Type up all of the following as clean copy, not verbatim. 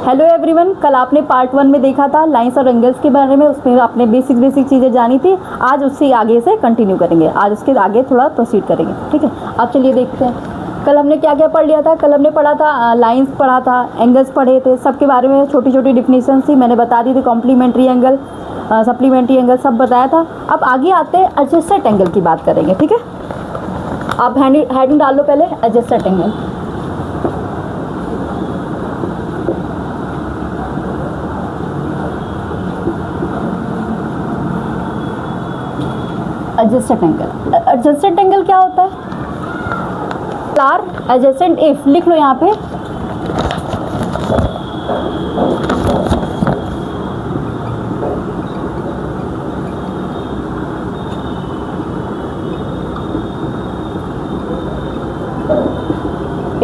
Hello everyone, कल आपने part 1 में देखा था लाइंस और एंगल्स के बारे में, उसमें आपने बेसिक चीज़ें जानी थी। आज उससे आगे से कंटिन्यू करेंगे, आज उसके आगे थोड़ा प्रोसीड करेंगे, ठीक है। अब चलिए देखते हैं कल हमने क्या क्या पढ़ लिया था। कल हमने पढ़ा था लाइंस पढ़ा था, एंगल्स पढ़े थे, सबके बारे में छोटी छोटी डिफिनीशन थी, मैंने बता दी थी। कॉम्प्लीमेंट्री एंगल, सप्लीमेंट्री एंगल सब बताया था। अब आगे आते हैं एडजेसेंट एंगल की बात करेंगे, ठीक है। आप हेडिंग डाल लो पहले, adjacent angle. Adjacent angle, adjacent angle क्या होता है? आर एडजेसेंट इफ, लिख लो यहाँ पे।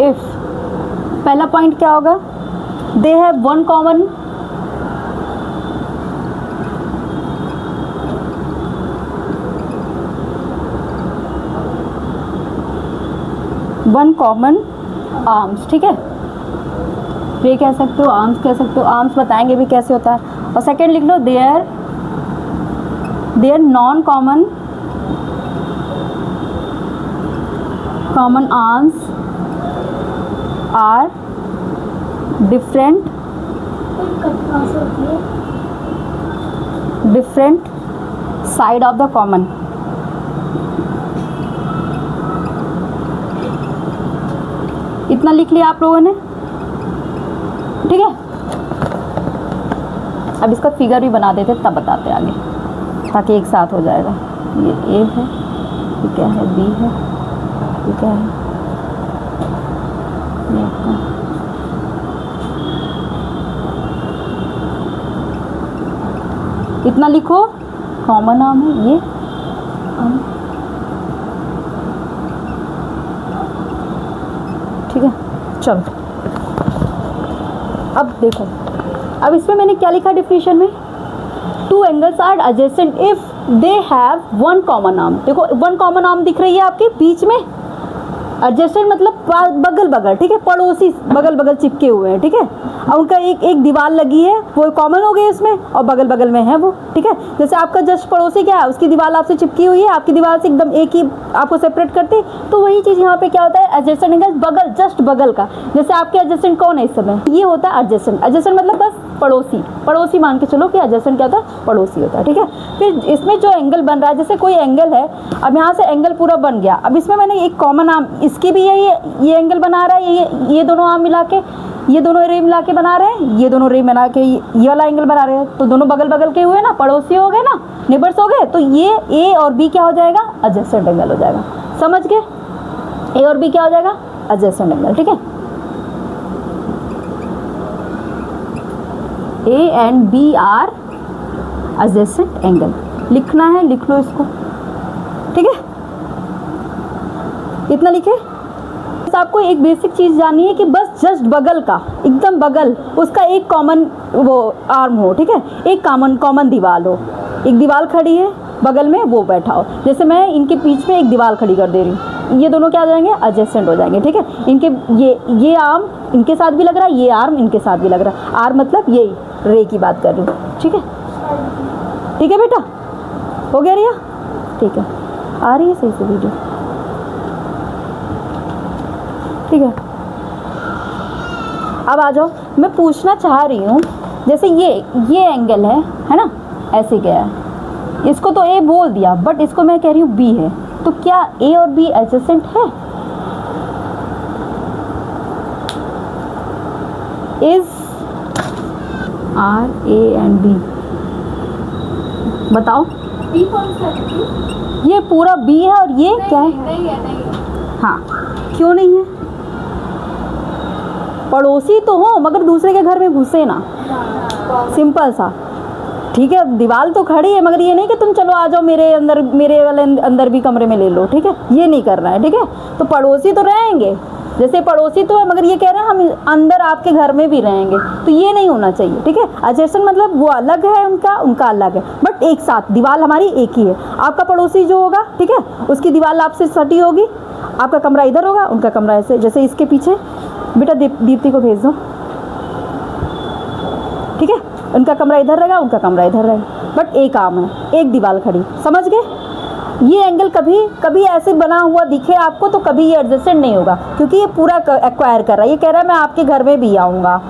इफ पहला पॉइंट क्या होगा? दे हैव वन कॉमन आर्म्स, ठीक है। ये कह सकते हो, आर्म्स कह सकते हो, आर्म्स बताएंगे भी कैसे होता है। और सेकेंड लिख लो, their non common arms are different side of the common. इतना लिख लिया आप लोगों ने, ठीक है। अब इसका फिगर भी बना देते, तब बताते आगे, ताकि एक साथ हो जाएगा। ये ए है, ये क्या है, बी है, ये क्या है, ये आपका इतना लिखो। कॉमन आर्म है ये, ठीक है। चलो अब देखो, अब इसमें मैंने क्या लिखा डिफिनीशन में? Two angles are adjacent if they have one common arm. देखो वन कॉमन आर्म दिख रही है आपके बीच में। एडजेसेंट मतलब बगल बगल, ठीक है, पड़ोसी बगल बगल चिपके हुए हैं, ठीक है। और उनका एक दीवार लगी है, वो कॉमन हो गई इसमें, और बगल बगल में है वो, ठीक है। जैसे आपका जस्ट पड़ोसी क्या है, उसकी दीवार आपसे चिपकी हुई है, आपकी दीवार से एकदम एक ही आपको सेपरेट करते, तो वही चीज़ यहाँ पे क्या होता है? एडजेसेंट एंगल, बगल, जस्ट बगल का। जैसे आपके एडजेसेंट कौन है इस समय? ये होता है एडजेसेंट। एडजेसेंट मतलब बस पड़ोसी मान के चलो कि एडजेसेंट क्या होता है? पड़ोसी होता है, ठीक है। फिर इसमें जो एंगल बन रहा है, जैसे कोई एंगल है, अब यहाँ से एंगल पूरा बन गया, अब इसमें मैंने एक कॉमन आर्म, इसकी भी ये एंगल बना रहा है, ये दोनों आर्म मिला के, ये दोनों रे मिला के बना रहे हैं, ये दोनों रे मिला के ये वाला एंगल बना रहे हैं, तो दोनों बगल बगल के हुए ना, पड़ोसी हो गए ना, नेबर्स हो गए, तो ये ए और बी क्या हो जाएगा? एडजेसेंट एंगल हो जाएगा। समझ गए? ए और बी क्या हो जाएगा? एडजेसेंट एंगल, ठीक है। A and B are adjacent angle. लिखना है, लिख लो इसको, ठीक है। इतना लिखे। बस आपको एक बेसिक चीज़ जाननी है कि बस जस्ट बगल का, एकदम बगल, उसका एक कॉमन वो आर्म हो, ठीक है। एक कॉमन दीवार हो, एक दीवार खड़ी है बगल में, वो बैठा हो। जैसे मैं इनके बीच में एक दीवार खड़ी कर दे रही हूँ, ये दोनों क्या हो जाएंगे? एडजेसेंट हो जाएंगे, ठीक है। इनके ये आर्म इनके साथ भी लग रहा है, ये आर्म इनके साथ भी लग रहा है। आर्म मतलब यही रे की बात कर रही हूँ, ठीक है। ठीक है बेटा, हो गया रिया? ठीक है, आ रही है सही से वीडियो, ठीक है। अब आ जाओ, मैं पूछना चाह रही हूँ, जैसे ये एंगल है ना, ऐसे गया है, इसको तो ए बोल दिया, बट इसको मैं कह रही हूँ बी है, तो क्या ए और बी एडजेसेंट है? Is are A and B, बताओ। बी कौन सा है? ये पूरा बी है और ये क्या है? नहीं है। हाँ, क्यों नहीं है? पड़ोसी तो हो, मगर दूसरे के घर में घुसे ना, सिंपल सा, ठीक है। दीवार तो खड़ी है, मगर ये नहीं कि तुम चलो आ जाओ मेरे वाले अंदर भी कमरे में ले लो, ठीक है। ये नहीं करना है, ठीक है। तो पड़ोसी तो रहेंगे, जैसे पड़ोसी तो है, मगर ये कह रहे हैं हम अंदर आपके घर में भी रहेंगे, तो ये नहीं होना चाहिए, ठीक है। एडजेसेंट मतलब वो अलग है, उनका अलग है, बट एक साथ दीवार हमारी एक ही है। आपका पड़ोसी जो होगा, ठीक है, उसकी दीवार आपसे सटी होगी, आपका कमरा इधर होगा, उनका कमरा ऐसे, जैसे इसके पीछे। बेटा दीप्ति को भेज दो, ठीक है, उनका कमरा इधर रहेगा, उनका कमरा इधर रहेगा, बट एक आर्म है, एक दीवार खड़ी, समझ गए। ये एंगल कभी कभी ऐसे बना हुआ दिखे आपको तो कभी ये एडजस्टेंट नहीं होगा, क्योंकि ये पूरा एक्वायर कर रहा है, ये कह रहा है मैं आपके घर में भी आऊँगा,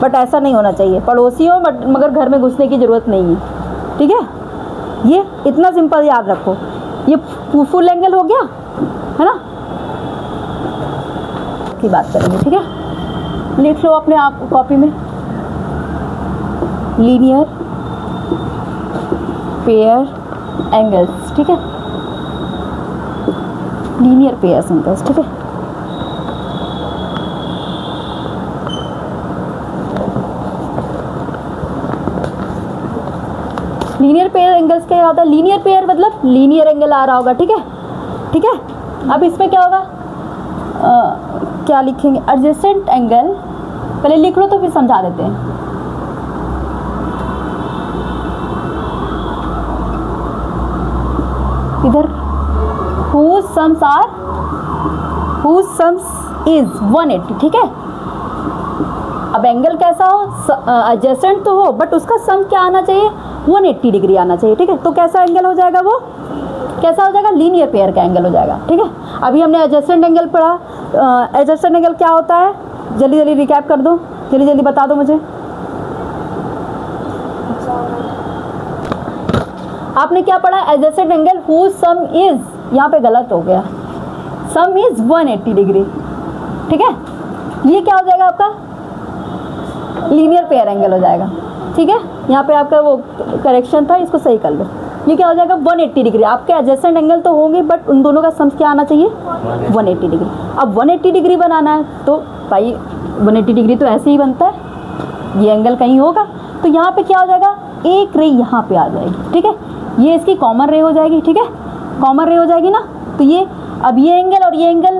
बट ऐसा नहीं होना चाहिए, पड़ोसी हो बट मगर घर में घुसने की ज़रूरत नहीं है, ठीक है। ये इतना सिंपल याद रखो, ये फुल एंगल हो गया है ना, की बात करेंगे, ठीक है। लिख लो अपने आप कॉपी में, लीनियर पेयर एंगल्स, ठीक है, लीनियर पेयर एंगल्स, ठीक है। लीनियर पेयर एंगल्स क्या होता है, लीनियर पेयर मतलब लीनियर एंगल आ रहा होगा, ठीक है, ठीक है। अब इसमें क्या होगा, क्या लिखेंगे, एडजेसेंट एंगल, पहले लिख लो तो फिर समझा देते हैं। इधर whose sums is 180, ठीक है। अब एंगल कैसा हो, एडजेसेंट तो हो बट उसका सम क्या आना चाहिए, 180 डिग्री आना चाहिए, ठीक है। तो कैसा एंगल हो जाएगा, वो कैसा हो जाएगा, लीनियर पेयर का एंगल हो जाएगा, ठीक है। अभी हमने एडजेसेंट एंगल पढ़ा, एडजेसेंट एंगल क्या होता है, जल्दी जल्दी रिकैप कर दो, जल्दी जल्दी बता दो मुझे। आपने क्या पढ़ा, adjacent angle whose sum is, यहाँ पे गलत हो गया, सम इज 180 डिग्री, ठीक है। ये क्या हो जाएगा आपका, लीनियर पेयर एंगल हो जाएगा, ठीक है। यहाँ पे आपका वो करेक्शन था, इसको सही कर लो। ये क्या हो जाएगा, 180 डिग्री। आपके एडजेसेंट एंगल तो होंगे बट उन दोनों का सम क्या आना चाहिए, 180 डिग्री। अब 180 डिग्री बनाना है तो भाई 180 डिग्री तो ऐसे ही बनता है, ये एंगल कहीं होगा, तो यहाँ पे क्या हो जाएगा, एक रे यहाँ पे आ जाएगी, ठीक है। ये इसकी कॉमन रे हो जाएगी, ठीक है, कॉमन रे हो जाएगी ना। तो ये अब ये एंगल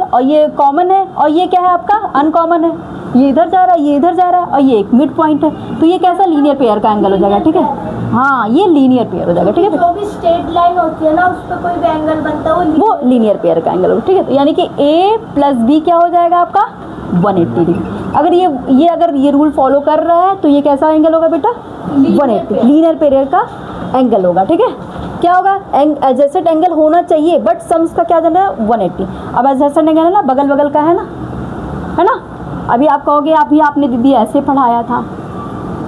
और ये कॉमन है, और ये क्या है आपका अनकॉमन है, ये इधर जा रहा है, ये इधर जा रहा है, और ये एक मिड पॉइंट है, तो ये कैसा लीनियर पेयर का एंगल हो जाएगा, ठीक है। हाँ, ये लीनियर पेयर हो जाएगा, ठीक है। जो भी स्ट्रेट लाइन होती है ना, उस पर कोई भी एंगल बनता है वो लीनियर पेयर का एंगल होगा, ठीक है। तो यानी कि A + B क्या हो जाएगा आपका, 180 डिग्री। अगर ये रूल फॉलो कर रहा है तो ये कैसा एंगल होगा बेटा, 180 लीनियर पेयर का एंगल होगा, ठीक है। क्या होगा, एडजेसेंट एंगल होना चाहिए बट सम्स का क्या जाना है, 180। अब एडजेसेंट एंगल है ना, बगल बगल का है ना। अभी आप कहोगे अभी आपने दीदी ऐसे पढ़ाया था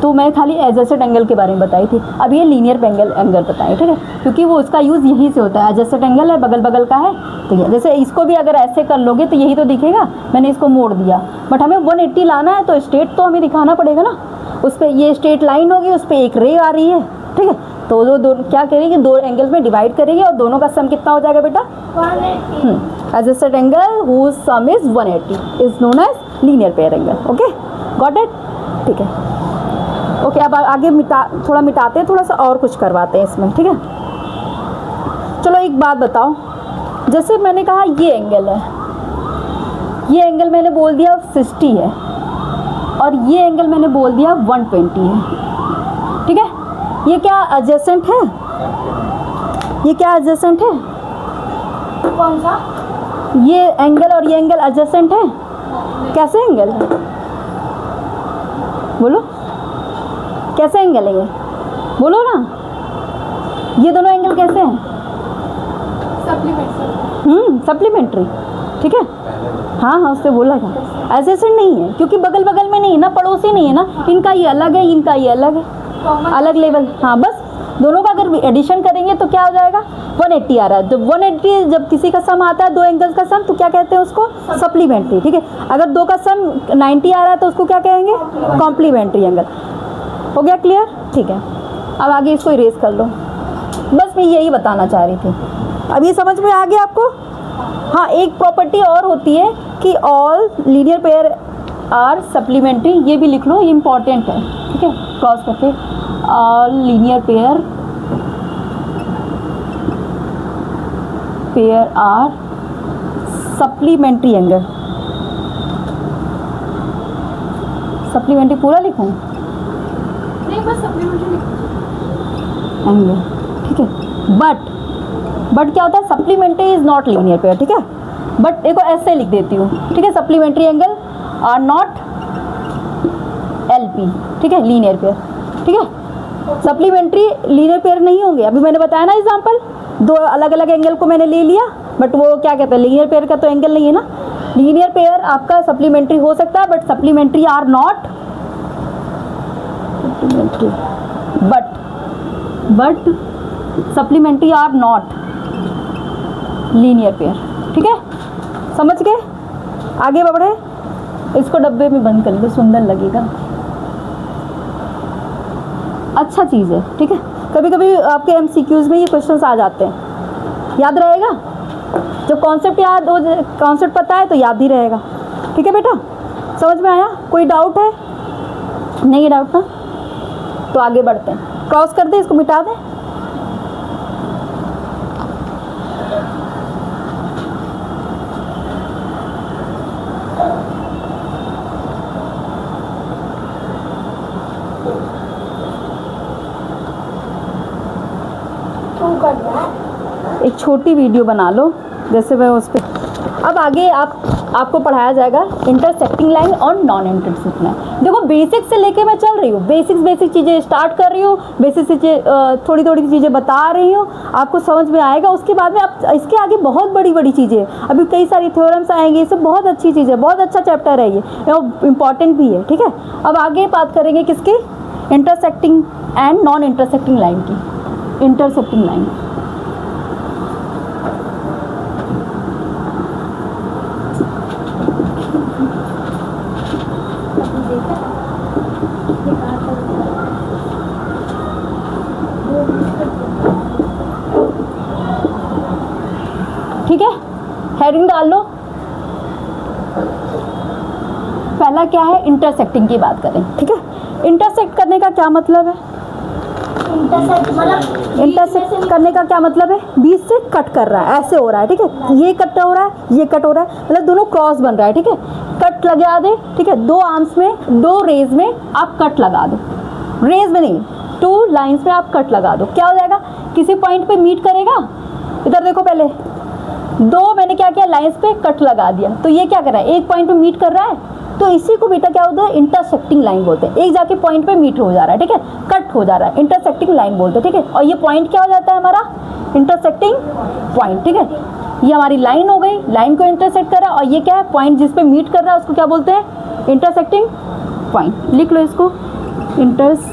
तो मैं खाली एडजेसेंट एंगल के बारे में बताई थी, अब ये लीनियर एंगल बताएं, ठीक है, क्योंकि वो उसका यूज़ यहीं से होता है। एडजेसेंट एंगल है, बगल बगल का है, तो ये जैसे इसको भी अगर ऐसे कर लोगे तो यही तो दिखेगा, मैंने इसको मोड़ दिया, बट हमें 180 लाना है तो स्ट्रेट तो हमें दिखाना पड़ेगा ना। उस पर ये स्ट्रेट लाइन होगी, उस पर एक रे आ रही है, ठीक है। तो वो दो क्या करेगी, दो एंगल में डिवाइड करेगी और दोनों का सम कितना हो जाएगा बेटा, 180। Adjacent angle whose sum is 180 is known as linear pair angle, okay, got it, ठीक है। ओके, अब आगे थोड़ा मिटाते हैं, थोड़ा सा और कुछ करवाते हैं इसमें, ठीक है। चलो एक बात बताओ, जैसे मैंने कहा ये एंगल है, ये एंगल मैंने बोल दिया 60 है और ये एंगल मैंने बोल दिया 120 है, ठीक है। ये क्या एडजेसेंट है, ये क्या एडजेसेंट है, कौन सा, ये एंगल और ये एंगल एडजेसेंट है, कैसे एंगल है, बोलो कैसे एंगल है ये, बोलो ना, ये दोनों एंगल कैसे हैं, सप्लीमेंट्री, ठीक है। हाँ, उससे बोला था एडजेसेंट नहीं है क्योंकि बगल बगल में नहीं है ना, पड़ोसी नहीं है ना, इनका ये अलग है, इनका ये अलग है, अलग लेवल। हाँ, बस दोनों का अगर एडिशन करेंगे तो क्या हो जाएगा, 180 आ रहा है। जब 180 जब किसी का सम आता है, दो एंगल्स का सम, तो क्या कहते हैं उसको, सप्लीमेंट्री, ठीक है। अगर दो का सम 90 आ रहा है तो उसको क्या कहेंगे, कॉम्प्लीमेंट्री एंगल। हो गया क्लियर, ठीक है। अब आगे इसको इरेज कर लो, बस मैं यही बताना चाह रही थी। अब ये समझ में आ गया आपको। हाँ, एक प्रॉपर्टी और होती है कि all linear pair are supplementary, ये भी लिख लो, ये इंपॉर्टेंट है, ठीक है, क्रॉस करके, all linear pair are supplementary angle. Supplementary पूरा लिखूँ, नहीं बस सप्लीमेंट्री एंगल, ठीक है। बट क्या होता है, supplementary is not linear pair, ठीक है। बट देखो ऐसे लिख देती हूँ, ठीक है, supplementary angle are not LP, ठीक है, लीनियर पेयर। ठीक है। सप्लीमेंट्री लीनियर पेयर नहीं होंगे, अभी मैंने बताया ना एग्जांपल, दो अलग अलग एंगल को मैंने ले लिया, बट वो क्या कहते हैं, लीनियर पेयर का तो एंगल नहीं है ना। लीनियर पेयर आपका सप्लीमेंट्री हो सकता है, but supplementary are not but supplementary are not linear pair. ठीक है, समझ गए? आगे बढ़े, इसको डब्बे में बंद कर लो, सुंदर लगेगा, अच्छा चीज़ है। ठीक है, कभी कभी आपके MCQs में ये क्वेश्चंस आ जाते हैं, याद रहेगा। जब कॉन्सेप्ट याद हो, कॉन्सेप्ट पता है तो याद ही रहेगा। ठीक है बेटा, समझ में आया? कोई डाउट है? नहीं है डाउट ना, तो आगे बढ़ते हैं। क्रॉस कर दे, इसको मिटा दें। एक छोटी वीडियो बना लो, जैसे मैं उस पर। अब आगे आपको पढ़ाया जाएगा इंटरसेक्टिंग लाइन और नॉन इंटरसेक्टिंग लाइन। देखो बेसिक से लेके मैं चल रही हूँ, बेसिक चीज़ें स्टार्ट कर रही हूँ, बेसिक चीज़ें थोड़ी चीज़ें बता रही हूँ, आपको समझ में आएगा। उसके बाद में आप इसके आगे बहुत बड़ी चीज़ें, अभी कई सारी थ्योरम्स आएंगी, ये सब बहुत अच्छी चीज़ है, बहुत अच्छा चैप्टर है ये, इम्पॉर्टेंट भी है। ठीक है, अब आगे बात करेंगे किसकी, intersecting and non intersecting line की। इंटरसेक्टिंग लाइन, ठीक है, हेडिंग डाल लो। पहला क्या है, इंटरसेक्टिंग की बात करें। ठीक है, इंटरसेक्ट करने का क्या मतलब है? इंटरसेक्ट करने का क्या मतलब है? बीच से कट कर रहा है, ऐसे हो रहा है। ठीक है, ये कट हो रहा है, ये कट हो रहा है, मतलब दोनों क्रॉस बन रहा है। ठीक है, कट लगा दे। ठीक है, दो आर्म्स में, दो रेज में आप कट लगा दो, रेज में नहीं, टू लाइंस में आप कट लगा दो। क्या हो जाएगा, किसी पॉइंट पे मीट करेगा। इधर देखो, पहले दो मैंने क्या किया, लाइंस पे कट लगा दिया, तो ये क्या कर रहा है, एक पॉइंट पे मीट कर रहा है, तो इसी को बेटा क्या होता है, इंटरसेक्टिंग लाइन बोलते हैं। एक जाके पॉइंट पे मीट हो जा रहा है, ठीक है, कट हो जा रहा है, इंटरसेक्टिंग लाइन बोलते हैं। ठीक है, और ये पॉइंट क्या हो जाता है हमारा, इंटरसेक्टिंग पॉइंट। ठीक है, ये हमारी लाइन हो गई, लाइन को इंटरसेक्ट कर रहा है, और ये क्या है, पॉइंट जिस पे मीट कर रहा है उसको क्या बोलते हैं, इंटरसेक्टिंग पॉइंट। लिख लो इसको, इंटरसेक्टिंग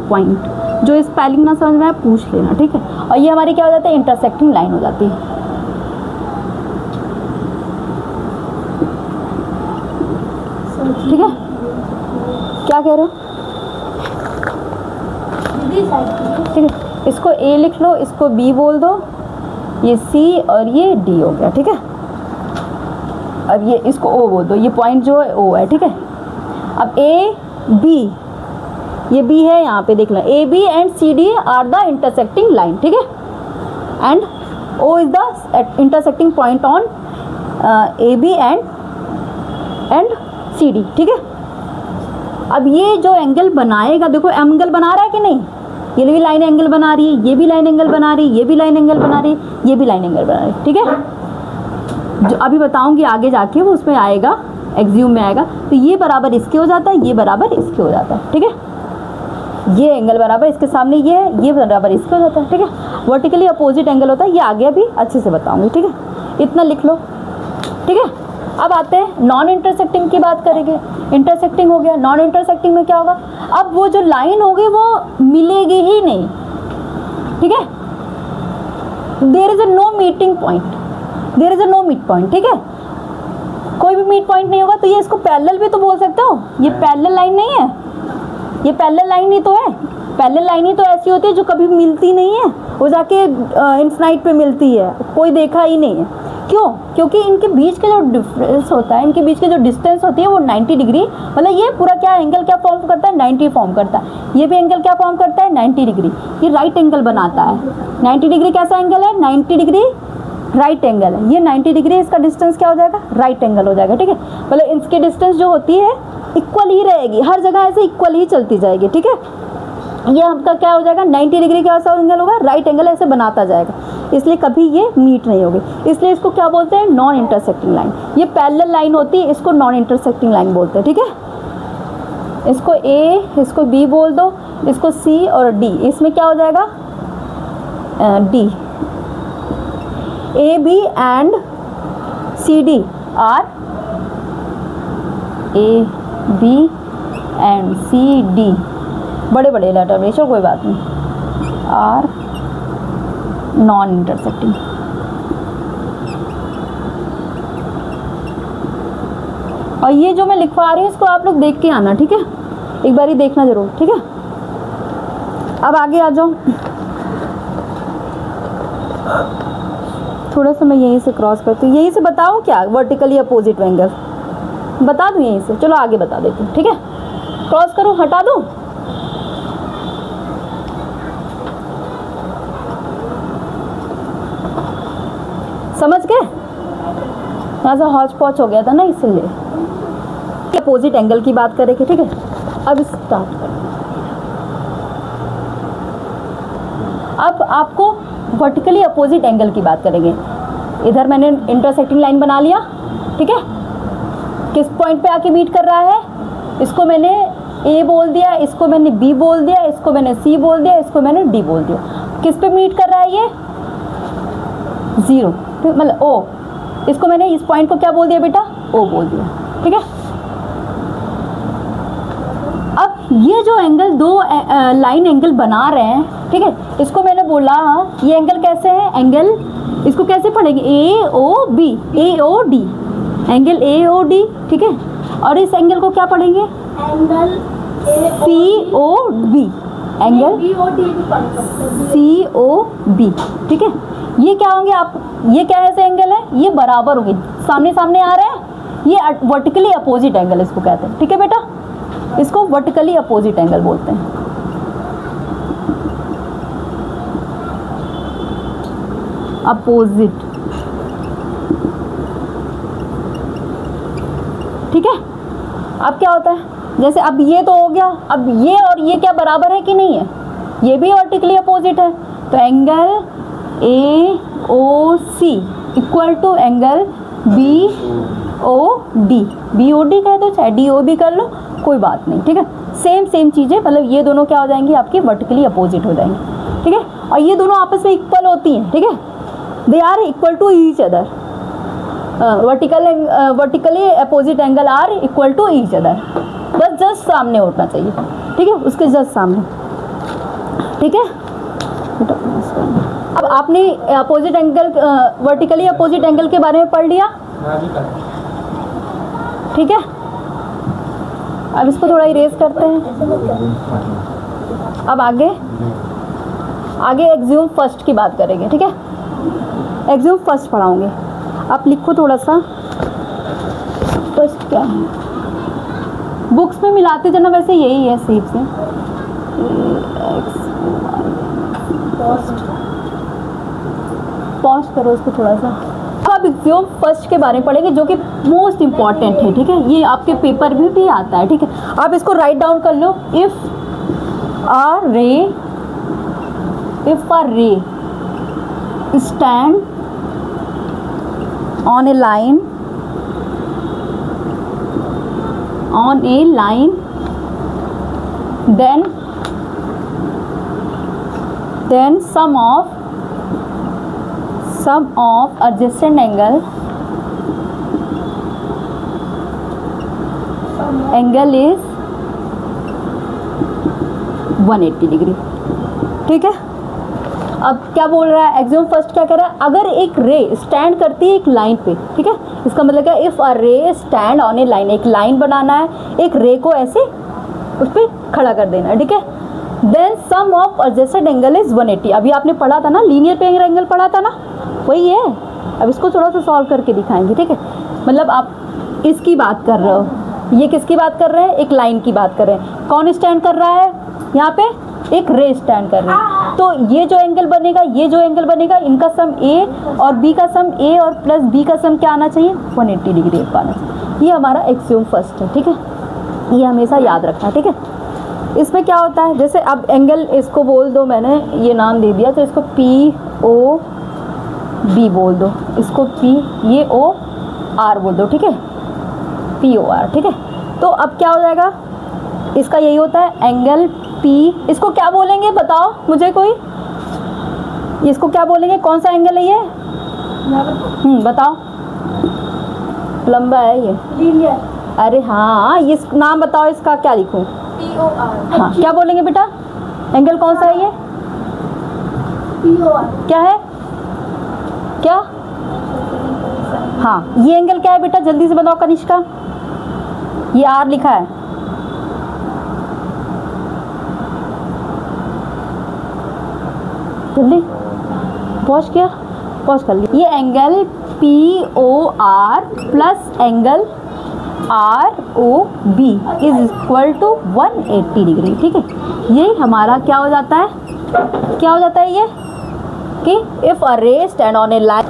पॉइंट। जो स्पेलिंग ना समझ में आए पूछ लेना। ठीक है, और ये हमारी क्या हो जाता है, इंटरसेक्टिंग लाइन हो जाती है। ठीक है, क्या कह रहे हो? ठीक है, इसको ए लिख लो, इसको बी बोल दो, ये सी और ये डी हो गया। ठीक है, अब ये इसको ओ बोल दो, ये पॉइंट जो है ओ है। ठीक है, अब ए बी, ये बी है, यहाँ पे देख लो, A B and C D are the intersecting line. ठीक है, and O is the intersecting point on A B and C D. ठीक है, अब ये जो एंगल बनाएगा, देखो एंगल बना रहा है कि नहीं, ये भी लाइन एंगल बना रही है, ये भी लाइन एंगल बना रही है, ये भी लाइन एंगल बना रही है, ये भी लाइन एंगल बना रही है। ठीक है, जो अभी बताऊंगी आगे जाके वो उसमें आएगा, एक्सियूम में आएगा, तो ये बराबर इसके हो जाता है, ये बराबर इसके हो जाता है। ठीक है, ये एंगल बराबर इसके सामने ये है, ये बराबर इसके हो जाता है। ठीक है, वर्टिकली अपोजिट एंगल होता है, ये आगे अभी अच्छे से बताऊंगी। ठीक है, इतना लिख लो। ठीक है, अब आते हैं नॉन इंटरसेक्टिंग की बात करेंगे। इंटरसेक्टिंग हो गया, नॉन इंटरसेक्टिंग में क्या होगा, अब वो जो लाइन होगी वो मिलेगी ही नहीं। ठीक है, there is a no meeting point, there is a no meet point. ठीक है, कोई भी मीट पॉइंट नहीं होगा, तो ये इसको पैरेलल भी तो बोल सकते हो, ये पैरेलल लाइन नहीं है, ये पैरेलल लाइन ही तो है। पैरेलल लाइन ही तो ऐसी होती है जो कभी मिलती नहीं है, वो जाके इन्फिनाइट पे मिलती है, कोई देखा ही नहीं है। क्यों? क्योंकि इनके बीच का जो डिफरेंस होता है, इनके बीच की जो डिस्टेंस होती है वो 90 डिग्री, मतलब ये पूरा क्या एंगल क्या फॉर्म करता है, 90 फॉर्म करता है। ये भी एंगल क्या फॉर्म करता है, 90 डिग्री। ये राइट एंगल बनाता है। 90 डिग्री कैसा एंगल है, 90 डिग्री राइट एंगल है। ये 90 डिग्री, इसका डिस्टेंस क्या हो जाएगा, राइट एंगल हो जाएगा। ठीक है, मतलब इसकी डिस्टेंस जो होती है इक्वल ही रहेगी, हर जगह ऐसे इक्वल ही चलती जाएगी। ठीक है, ये आपका क्या हो जाएगा, 90 डिग्री का ऐसा एंगल होगा, राइट एंगल ऐसे बनाता जाएगा, इसलिए कभी ये मीट नहीं होगी। इसलिए इसको क्या बोलते हैं, नॉन इंटरसेक्टिंग लाइन। ये पैरेलल लाइन होती है, इसको नॉन इंटरसेक्टिंग लाइन बोलते हैं। ठीक है, इसको ए, इसको बी बोल दो, इसको सी और डी। इसमें क्या हो जाएगा? D. A B and C D are, A B and C D, बड़े बड़े लेटर बेशक कोई बात नहीं, आर नॉन इंटरसेक्टिंग। और ये जो मैं लिखवा रही हूँ इसको आप लोग देख के आना, ठीक है? एक बार ही देखना जरूर, ठीक है? अब आगे आ जाओ। थोड़ा सा मैं यहीं से क्रॉस करती हूँ, यहीं से बताऊँ क्या वर्टिकली अपोजिट एंगल बता दूँ यहीं से? चलो आगे बता देती हूँ, ठीक है? क्रॉस करो, हटा दूँ। समझ गए? यहाँ से हौच पौच हो गया था ना, इसलिए अपोजिट एंगल की बात करेंगे, ठीक है? अब स्टार्ट करें। अब आपको वर्टिकली अपोजिट एंगल की बात करेंगे। इधर मैंने इंटरसेक्टिंग लाइन बना लिया, ठीक है? किस पॉइंट पे आके मीट कर रहा है? इसको मैंने ए बोल दिया, इसको मैंने बी बोल दिया, इसको मैंने सी बोल दिया, इसको मैंने डी बोल दिया। किस पे मीट कर रहा है ये? ज़ीरो, मतलब ओ। इसको मैंने इस पॉइंट को क्या बोल दिया बेटा? ओ बोल दिया, ठीक है? अब ये जो एंगल दो लाइन एंगल बना रहे हैं, ठीक है? इसको मैंने बोला ये एंगल कैसे है? एंगल इसको कैसे पढ़ेंगे? A O B, A O D, angle A O D, ठीक है? और इस एंगल को क्या पढ़ेंगे? Angle C O B, angle B O D भी पढ़ सकते हैं। सी ओ बी, ठीक है? ये क्या होंगे आप? ये क्या ऐसे एंगल है? ये बराबर होंगे, सामने सामने आ रहे हैं। ये वर्टिकली अपोजिट एंगल इसको कहते हैं, ठीक है बेटा? इसको वर्टिकली अपोजिट एंगल बोलते हैं। अपोजिट, ठीक है? अब क्या होता है? जैसे अब ये तो हो गया, अब ये और ये क्या बराबर है कि नहीं है? ये भी वर्टिकली अपोजिट है, तो angle A O C equal to angle B O D, B O D कह दो चाहे डी ओ बी कर लो, कोई बात नहीं, ठीक है? सेम चीज़ें, मतलब ये दोनों क्या हो जाएंगी? आपकी वर्टिकली अपोजिट हो जाएंगी, ठीक है? और ये दोनों आपस में इक्वल होती हैं, ठीक है? They are equal to each other, vertically opposite angle are equal to each other, बस जस्ट सामने होना चाहिए, ठीक है? उसके जस्ट सामने, ठीक है? अब आपने opposite angle, vertically opposite angle के बारे में पढ़ लिया, ठीक है? अब इसको थोड़ा इरेज करते हैं। अब आगे एक्सियोम फर्स्ट की बात करेंगे, ठीक है? एक्सियोम फर्स्ट पढ़ाऊंगे, आप लिखो थोड़ा सा। फर्स्ट क्या है? बुक्स में मिलाते जाना, वैसे यही है सीप से। पॉज करो इसको थोड़ा सा। अब एक्सियोम फर्स्ट के बारे में पढ़ेंगे, जो कि मोस्ट इंपॉर्टेंट है, ठीक है? ये आपके पेपर में भी आता है, ठीक है? आप इसको राइट डाउन कर लो। इफ आ रे stand on a line, then sum of adjacent angle is 180 degree, ठीक है? अब क्या बोल रहा है एक्सियोम फर्स्ट? क्या कह रहा है? अगर एक रे स्टैंड करती है एक लाइन पे, ठीक है? इसका मतलब क्या? If a ray stand on a line, एक लाइन बनाना है, एक रे को ऐसे उस पर खड़ा कर देना है, ठीक है? Then sum of adjacent angle is 180। अभी आपने पढ़ा था ना, लीनियर पे एंगल पढ़ा था ना, वही है। अब इसको थोड़ा सा सॉल्व करके दिखाएंगे, ठीक है? मतलब आप इसकी बात कर रहे हो, ये किसकी बात कर रहे हैं? एक लाइन की बात कर रहे हैं। कौन स्टैंड कर रहा है यहाँ पे? एक रे स्टैंड कर रहे हैं। तो ये जो एंगल बनेगा, ये जो एंगल बनेगा, इनका सम ए और बी का सम, ए और प्लस बी का सम क्या आना चाहिए? 180 डिग्री आना चाहिए। ये हमारा एक्सियोम फर्स्ट है, ठीक है? ये हमेशा याद रखना, ठीक है? इसमें क्या होता है? जैसे अब एंगल इसको बोल दो, मैंने ये नाम दे दिया, तो इसको पी ओ बी बोल दो, इसको पी, ये ओ आर बोल दो, ठीक है? पी ओ आर, ठीक है? तो अब क्या हो जाएगा? इसका यही होता है एंगल पी। इसको क्या बोलेंगे बताओ मुझे कोई, इसको क्या बोलेंगे, कौन सा एंगल है ये? बताओ, लंबा है ये। लीनियर। अरे हाँ, ये नाम बताओ इसका, क्या लिखूं? POR। हाँ, क्या बोलेंगे बेटा, एंगल कौन सा है ये? POR। क्या है, क्या? हाँ, ये एंगल क्या है बेटा, जल्दी से बताओ कनिष्का। ये आर लिखा है, जल्दी पॉज किया, पॉज कर लिया। ये angle POR plus angle ROB is equal to 180 degree. ठीक है, यही हमारा क्या हो जाता है, क्या हो जाता है ये कि if a ray stand on a line,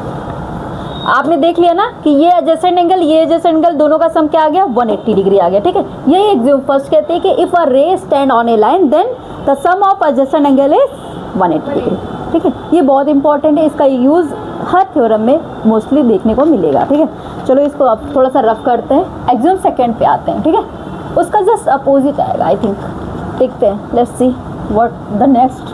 आपने देख लिया ना कि ये एडजेसेंट एंगल, ये एडजेसेंट एंगल, दोनों का सम क्या आ गया, 180 डिग्री आ गया। ठीक है, यही एग्जाम फर्स्ट कहते हैं कि if a ray stand on a line then the sum of adjacent angle is 180 degree. ठीक है, ये बहुत इंपॉर्टेंट है, इसका यूज़ हर थ्योरम में मोस्टली देखने को मिलेगा। ठीक है, चलो इसको अब थोड़ा सा रफ करते हैं, एग्जाम सेकंड पे आते हैं। ठीक है, उसका जस्ट अपोजिट आएगा आई थिंक, देखते हैं, let's see what the next.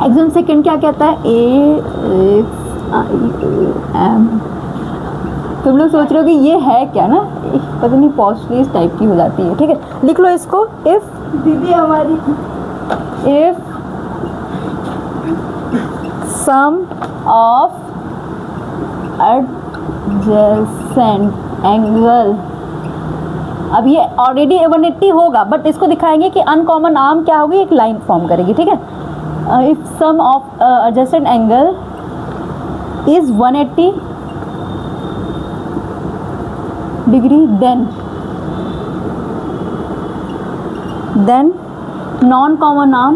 Exam second क्या कहता है, AXIOM। तुम लोग सोच रहे हो कि ये है क्या ना, पता नहीं पॉस्टली टाइप की हो जाती है। ठीक है, लिख लो इसको, इफ दीदी हमारी, if sum of adjacent angle, अब ये ऑलरेडी 180 होगा बट इसको दिखाएंगे कि अनकॉमन आर्म क्या होगी, एक लाइन फॉर्म करेगी। ठीक है, if sum of adjacent angle is 180 degree then non common arm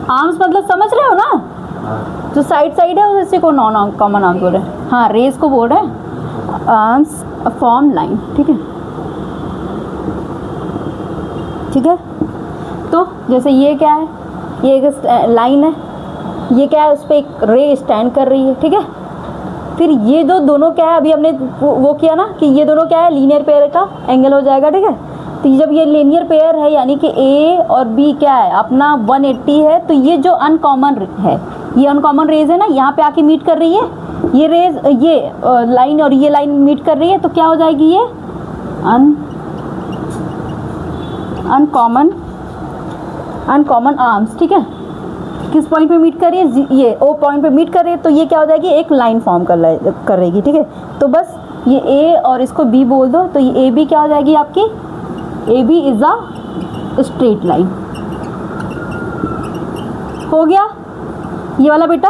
arms मतलब समझ रहे हो ना, जो साइड है उसी को नॉन कॉमन आर्म्स बोल रहे हैं। हाँ, रेस को बोल रहे हैं, आर्म्स फॉर्म लाइन। ठीक है, ठीक है, तो जैसे ये क्या है, ये एक लाइन है, ये क्या है, उस पर एक रे स्टैंड कर रही है। ठीक है, फिर ये जो दोनों क्या है, अभी हमने वो किया ना कि ये दोनों क्या है, लीनियर पेयर का एंगल हो जाएगा। ठीक है, तो जब ये लीनियर पेयर है यानी कि A और B क्या है अपना 180 है, तो ये जो अनकॉमन है, ये अनकॉमन रेज है ना, यहाँ पे आके मीट कर रही है, ये रेज, ये लाइन और ये लाइन मीट कर रही है, तो क्या हो जाएगी ये अनकॉमन आर्म्स। ठीक है, किस पॉइंट पे मीट कर रही है, ये O पॉइंट पे मीट कर रही है, तो ये क्या हो जाएगी, एक लाइन फॉर्म कर रहेगी। ठीक है, तो बस ये A और इसको B बोल दो, तो ये AB क्या हो जाएगी आपकी, AB is a straight line. हो गया ये वाला बेटा,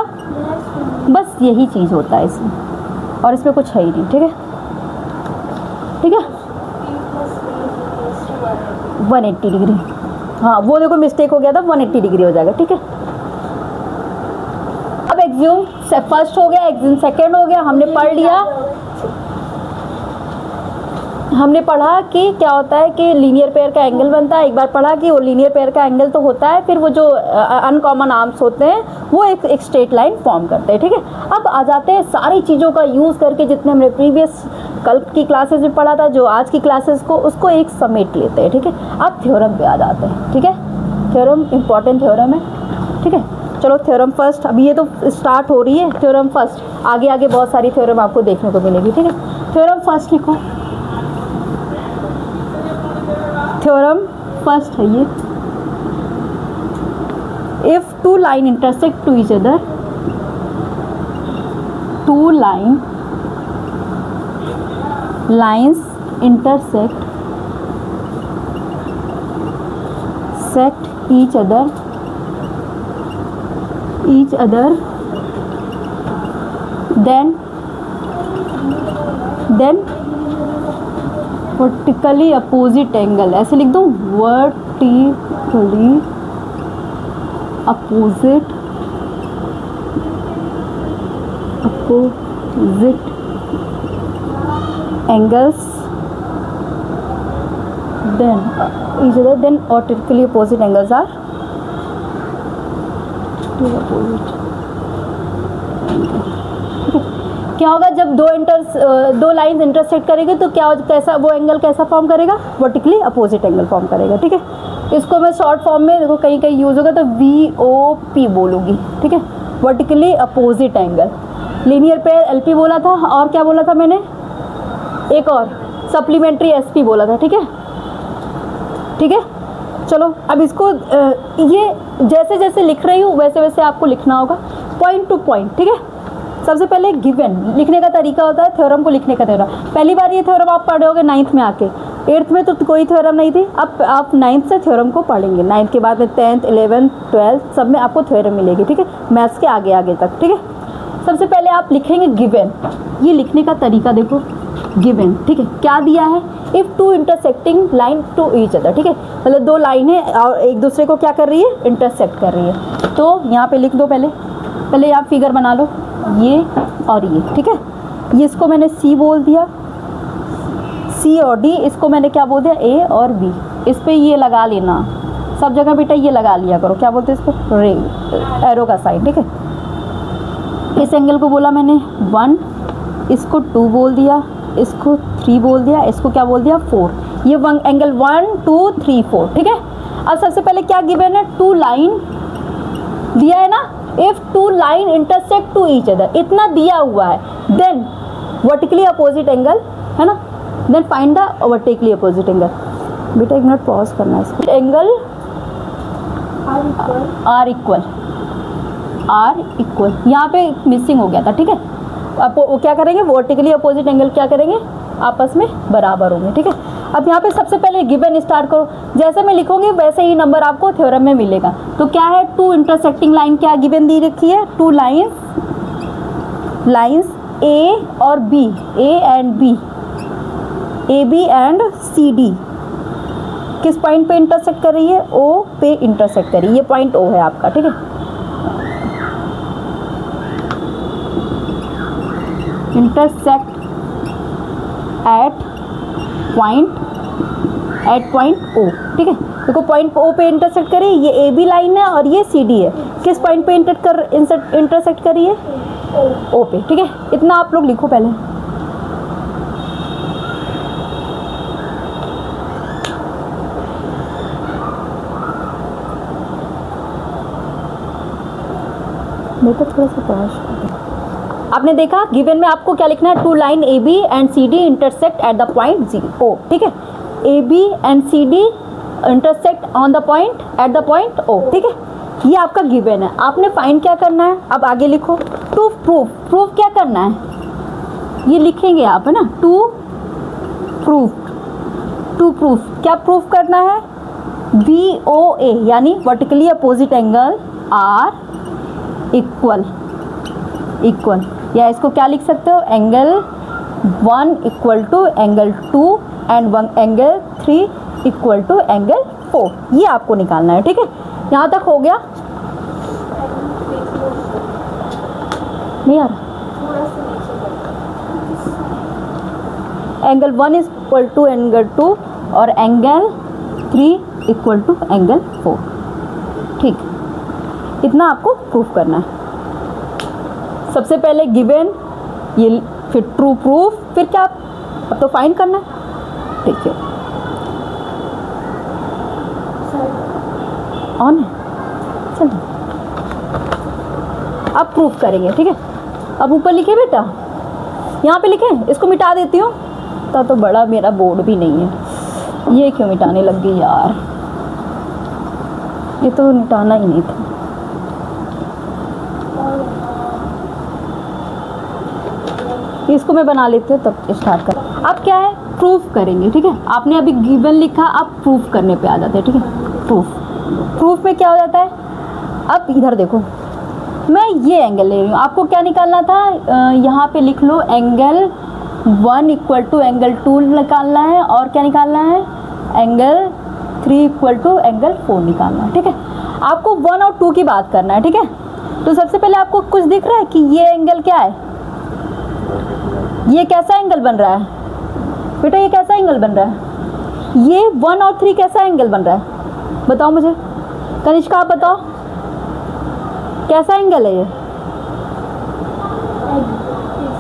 बस यही चीज़ होता है इसमें, और इसमें कुछ है ही नहीं। ठीक है, ठीक है, 180 डिग्री, हाँ वो देखो मिस्टेक हो गया था, 180 डिग्री हो जाएगा। ठीक है, अब एक्सियोम फर्स्ट हो गया, एक्सियोम सेकंड हो गया, हमने पढ़ लिया, हमने पढ़ा कि क्या होता है कि लीनियर पेयर का एंगल बनता है, एक बार पढ़ा कि वो लीनियर पेयर का एंगल तो होता है, फिर वो जो अनकॉमन आर्म्स होते हैं वो एक स्ट्रेट लाइन फॉर्म करते हैं। ठीक है, अब आ जाते हैं सारी चीज़ों का यूज़ करके, जितने हमने प्रीवियस कल की क्लासेस में पढ़ा था, जो आज की क्लासेस को उसको एक समेट लेते हैं। ठीक है, अब थ्योरम पे आ जाते हैं। ठीक है, थ्योरम इंपॉर्टेंट थ्योरम है। ठीक है, चलो थ्योरम फर्स्ट, अभी ये तो स्टार्ट हो रही है थ्योरम फर्स्ट, आगे आगे बहुत सारी थ्योरम आपको देखने को मिलेगी। ठीक है, थ्योरम फर्स्ट लिखो, थ्योरम फर्स्ट है ये, if two line intersect to each other, two lines intersect each other then vertically opposite angle, ऐसे लिख दो, vertically opposite opposite angles then each other, then vertically opposite angles are two opposite angle. ठीक है, क्या होगा जब दो lines intersect करेगी तो क्या कैसा वो एंगल कैसा फॉर्म करेगा, वर्टिकली अपोजिट एंगल फॉर्म करेगा. ठीक है, इसको मैं शॉर्ट फॉर्म में देखो कहीं कहीं यूज़ होगा तो VOP बोलूँगी. ठीक है, vertically opposite angle. Linear pair LP बोला था और क्या बोला था मैंने, एक और सप्लीमेंट्री SP बोला था. ठीक है, ठीक है. चलो अब इसको ये जैसे जैसे लिख रही हूँ वैसे वैसे आपको लिखना होगा पॉइंट टू पॉइंट. ठीक है, सबसे पहले गिवन लिखने का तरीका होता है थ्योरम को लिखने का तरीका. पहली बार ये थ्योरम आप पढ़े होगे 9th में आके, 8th में तो कोई थ्योरम नहीं थी. अब आप 9th से थ्योरम को पढ़ेंगे. 9th के बाद में 10th 11th 12th सब में आपको थ्योरम मिलेगी. ठीक है, मैथ्स के आगे आगे तक. ठीक है, सबसे पहले आप लिखेंगे गिवन. ये लिखने का तरीका देखो, गिवन. ठीक है, क्या दिया है, if two intersecting line to each other. ठीक है, मतलब दो लाइनें और एक दूसरे को क्या कर रही है, इंटरसेक्ट कर रही है. तो यहाँ पे लिख दो, पहले आप फिगर बना लो, ये और ये. ठीक है, ये इसको मैंने C बोल दिया, C और D. इसको मैंने क्या बोल दिया, A और B. इस पर ये लगा लेना सब जगह बेटा, ये लगा लिया करो. क्या बोलते हैं इसको, रे, एरो का साइन. ठीक है, इस एंगल को बोला मैंने 1, इसको 2 बोल दिया, इसको 3 बोल दिया, इसको क्या बोल दिया 4. ये एंगल 1 2 3 4. ठीक है, अब सबसे पहले क्या गिवन है, 2 लाइन दिया है ना, if 2 line intersect to each other, इतना दिया हुआ है. देन वर्टिकली अपोजिट एंगल है ना, then find the vertically opposite angle. बेटा एक मिनट पॉज करना है इसको. एंगल आर इक्वल यहाँ पे मिसिंग हो गया था. ठीक है, अब वो क्या करेंगे, वर्टिकली अपोजिट एंगल क्या करेंगे, आपस में बराबर होंगे. ठीक है, अब यहाँ पे सबसे पहले गिवन स्टार्ट करो. जैसे मैं लिखूंगी वैसे ही नंबर आपको थ्योरम में मिलेगा. तो क्या है, 2 इंटरसेक्टिंग लाइन क्या गिवन दी रखी है, 2 लाइंस A और B, A and B, AB and CD किस पॉइंट पे इंटरसेक्ट कर रही है, O पे इंटरसेक्ट कर रही है. ये पॉइंट O है आपका. ठीक है, इंटरसेक्ट एट पॉइंट O. ठीक है, देखो पॉइंट O पे इंटरसेक्ट करी, ये AB लाइन है और ये CD है. किस पॉइंट पे इंटरसेक्ट करी है, O पे. ठीक है, इतना आप लोग लिखो पहले. मैं तो थोड़ा सा पास. आपने देखा गिवन में आपको क्या लिखना है, 2 line AB and CD intersect at the point O. ठीक है, AB and CD intersect on the point at the point O. ठीक है, ये आपका गिवन है. आपने फाइंड क्या करना है, अब आगे लिखो टू प्रूफ क्या करना है, ये लिखेंगे आप है ना, टू प्रूफ क्या प्रूफ करना है, VOA यानी vertically opposite angle are equal, या इसको क्या लिख सकते हो, angle 1 equal to angle 2 and angle 3 equal to angle 4. ये आपको निकालना है. ठीक है, यहाँ तक हो गया, नहीं यार, एंगल 1 इक्वल टू एंगल 2 और एंगल 3 इक्वल टू एंगल 4. ठीक, इतना आपको प्रूफ करना है. सबसे पहले गिवन, ये फिर ट्रू प्रूफ, फिर क्या, अब तो फाइंड करना है. ठीक है, ऑन है, चलो अब प्रूफ करेंगे. ठीक है, अब ऊपर लिखे बेटा, यहाँ पे लिखे, इसको मिटा देती हूँ. तो बड़ा मेरा बोर्ड भी नहीं है, ये क्यों मिटाने लग गई यार, ये तो मिटाना ही नहीं था. इसको मैं बना लेती हूँ तब स्टार्ट कर. अब क्या है, प्रूफ करेंगे. ठीक है, आपने अभी गिवन लिखा, आप प्रूफ करने पे आ जाते हैं. ठीक है, प्रूफ में क्या हो जाता है, अब इधर देखो, मैं ये एंगल ले रही हूँ, आपको क्या निकालना था, यहाँ पे लिख लो एंगल 1 इक्वल टू एंगल 2 निकालना है, और क्या निकालना है, एंगल 3 इक्वल टू एंगल 4 निकालना है. ठीक है, आपको 1 और 2 की बात करना है. ठीक है, तो सबसे पहले आपको कुछ दिख रहा है कि ये एंगल क्या है, ये कैसा एंगल बन रहा है बेटा, ये कैसा एंगल बन रहा है? ये 1 और 3 कैसा एंगल बन रहा है बताओ मुझे, कनिष्का आप बताओ कैसा एंगल है ये?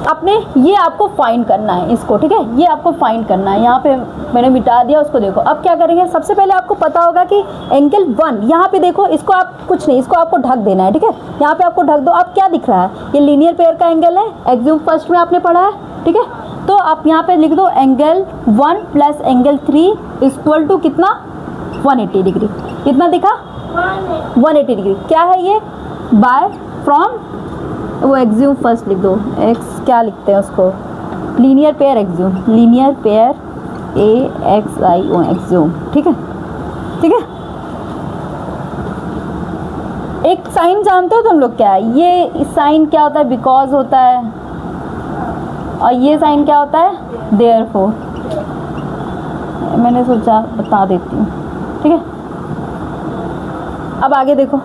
आपने ये आपको फाइंड करना है इसको, ठीक है, ये आपको फाइंड करना है। यहाँ पे मैंने मिटा दिया उसको। देखो अब क्या करेंगे, सबसे पहले आपको पता होगा कि एंगल 1 यहाँ पे देखो, इसको आप कुछ नहीं, इसको आपको ढक देना है, ठीक है। यहाँ पे आपको ढक दो। आप क्या दिख रहा है, ये लीनियर पेयर का एंगल है, एक्सियोम फर्स्ट में आपने पढ़ा है, ठीक है। तो आप यहाँ पे लिख दो angle 1 plus angle 3 equal to कितना, 180 डिग्री। कितना दिखा, 180 डिग्री। क्या है ये, बाय फ्रॉम, वो एक्सियोम फर्स्ट लिख दो, एक्स क्या लिखते हैं उसको, linear pair axiom, linear pair AXIO axiom, ठीक है, ठीक है। एक साइन जानते हो तुम लोग क्या है, ये साइन क्या होता है, बिकॉज होता है, और ये साइन क्या होता है, देयरफॉर। मैंने सोचा बता देती हूँ, ठीक है। अब आगे देखो,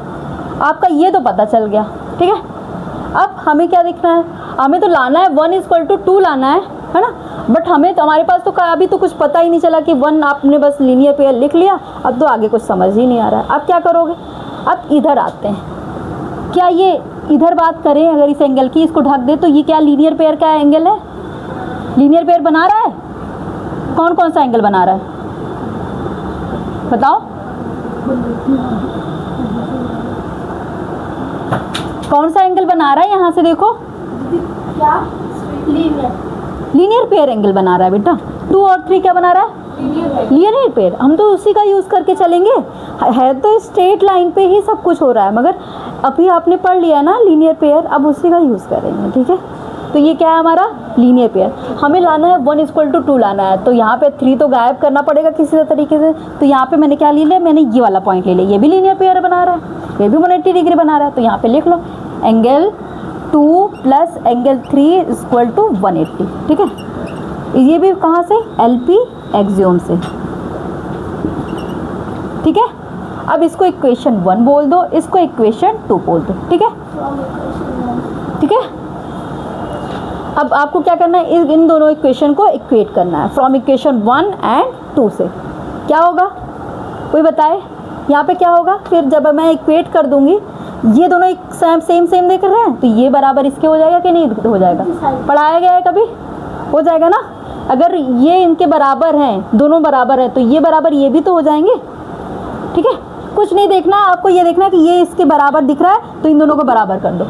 आपका ये तो पता चल गया, ठीक है। अब हमें क्या देखना है, हमें तो लाना है 1 इक्वल टू 2 लाना है ना। बट हमें तो, हमारे पास तो अभी तो कुछ पता ही नहीं चला कि 1 आपने बस लीनियर पेयर लिख लिया। अब तो आगे कुछ समझ ही नहीं आ रहा है। अब क्या करोगे, अब इधर आते हैं। क्या ये इधर बात करें अगर इस एंगल की, इसको ढक दे, तो ये क्या लीनियर पेयर का एंगल है, लीनियर पेयर बना रहा है। कौन कौन सा एंगल बना रहा है बताओ, कौन सा एंगल बना रहा है, यहाँ से देखो, क्या, लीनियर पेयर एंगल बना रहा है बेटा। 2 और 3 क्या बना रहा है, लीनियर पेयर। हम तो उसी का यूज़ करके चलेंगे, है तो स्ट्रेट लाइन पे ही सब कुछ हो रहा है, मगर अभी आपने पढ़ लिया ना लीनियर पेयर, अब उसी का यूज़ करेंगे, ठीक है। तो ये क्या है हमारा लीनियर पेयर। हमें लाना है 1 इक्वल टू 2 लाना है, तो यहाँ पे 3 तो गायब करना पड़ेगा किसी तरीके से। तो यहाँ पे मैंने क्या ले लिया, मैंने ये वाला पॉइंट ले लिया, ये भी लीनियर पेयर बना रहा है, ये भी 180 डिग्री बना रहा है। तो यहाँ पे लिख लो angle 2 plus angle 3 equal to 180, ठीक है। ये भी कहाँ से, LP एक्सियोम से, ठीक है। अब इसको इक्वेशन 1 बोल दो, इसको इक्वेशन 2 बोल दो, ठीक है, ठीक है। अब आपको क्या करना है, इन दोनों इक्वेशन को इक्वेट करना है फ्रॉम इक्वेशन 1 एंड 2 से। क्या होगा कोई बताए, यहाँ पे क्या होगा, फिर जब मैं इक्वेट कर दूंगी, ये दोनों एक सेम देख रहे हैं, तो ये बराबर इसके हो जाएगा कि नहीं हो जाएगा, पढ़ाया गया है कभी, हो जाएगा ना। अगर ये इनके बराबर हैं, दोनों बराबर हैं, तो ये बराबर ये भी तो हो जाएंगे, ठीक है। कुछ नहीं देखना है आपको, ये देखना है कि ये इसके बराबर दिख रहा है, तो इन दोनों को बराबर कर दो,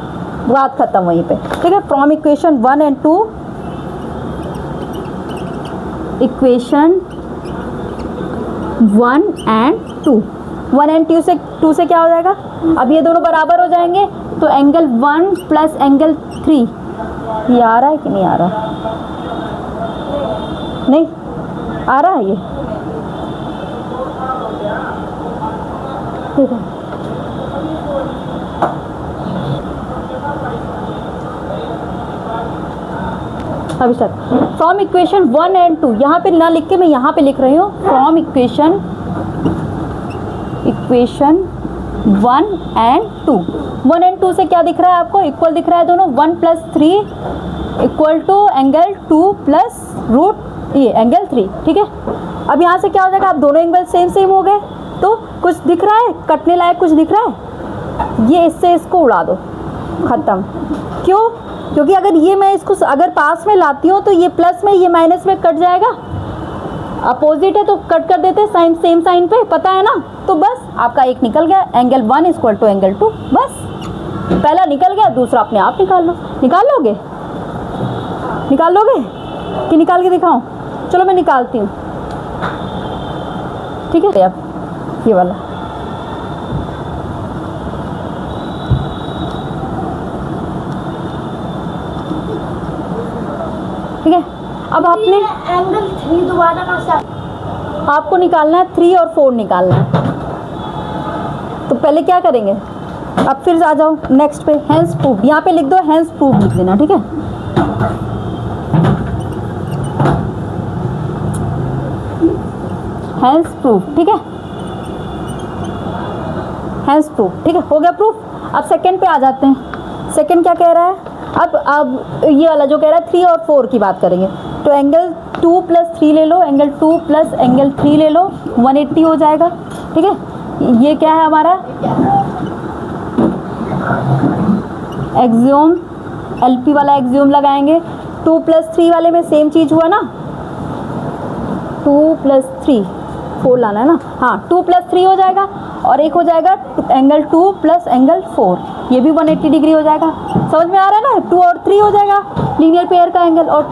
बात खत्म वहीं पे, ठीक है। From equation 1 and 2, equation 1 and 2, 1 and 2 से क्या हो जाएगा, अब ये दोनों बराबर हो जाएंगे, तो एंगल 1 प्लस एंगल 3, ये आ रहा है कि नहीं आ रहा, नहीं आ रहा है ये, ठीक है। अभी तक फ्रॉम इक्वेशन 1 एंड 2, यहाँ पे ना लिख के मैं यहाँ पे लिख रही हूँ, फ्रॉम इक्वेशन 1 एंड 2, 1 एंड 2 से क्या दिख रहा है आपको, इक्वल दिख रहा है दोनों, 1 plus 3 equal to angle 2 plus root ये एंगल 3, ठीक है। अब यहाँ से क्या हो जाएगा, आप दोनों एंगल सेम हो गए, तो कुछ दिख रहा है, कटने लायक कुछ दिख रहा है, ये इससे इसको उड़ा दो, ख़त्म। क्यों, क्योंकि अगर ये मैं इसको अगर पास में लाती हूँ, तो ये प्लस में ये माइनस में कट जाएगा, अपोजिट है तो कट कर देते साइन, सेम साइन पे, पता है ना। तो बस आपका एक निकल गया, एंगल 1 इक्वल टू एंगल 2, बस पहला निकल गया, दूसरा अपने आप निकाल लो। निकाल लोगे कि निकाल के दिखाऊं, चलो मैं निकालती हूँ, ठीक है। अब ये वाला ठीक है। अब आपने एंगल 3 दोबारा कहाँ से, आपको निकालना है 3 और 4 निकालना है, तो पहले क्या करेंगे, अब फिर आ जाओ नेक्स्ट पे, हेंस प्रूफ, यहाँ पे लिख दो, हेंस प्रूफ लिख देना, ठीक है। हेंस प्रूफ, ठीक है, हेंस प्रूफ, ठीक है, हो गया प्रूफ। अब सेकंड पे आ जाते हैं। सेकंड क्या कह रहा है, अब ये वाला जो कह रहा है 3 और 4 की बात करेंगे, तो एंगल 2 + 3 ले लो, एंगल 2 + एंगल 3 ले लो, 180 हो जाएगा। ठीक है, ये क्या है हमारा एक्सियोम, एलपी वाला एक्सियोम लगाएंगे। 2 + 3 वाले में सेम चीज़ हुआ ना, 2 + 3 4 लाना है ना, हाँ 2 + 3 हो जाएगा, और एक हो जाएगा एंगल 2 + एंगल 4, ये भी 180 डिग्री हो जाएगा। समझ में आ रहा है ना, 2 और 3 हो जाएगा लीनियर पेयर का एंगल, और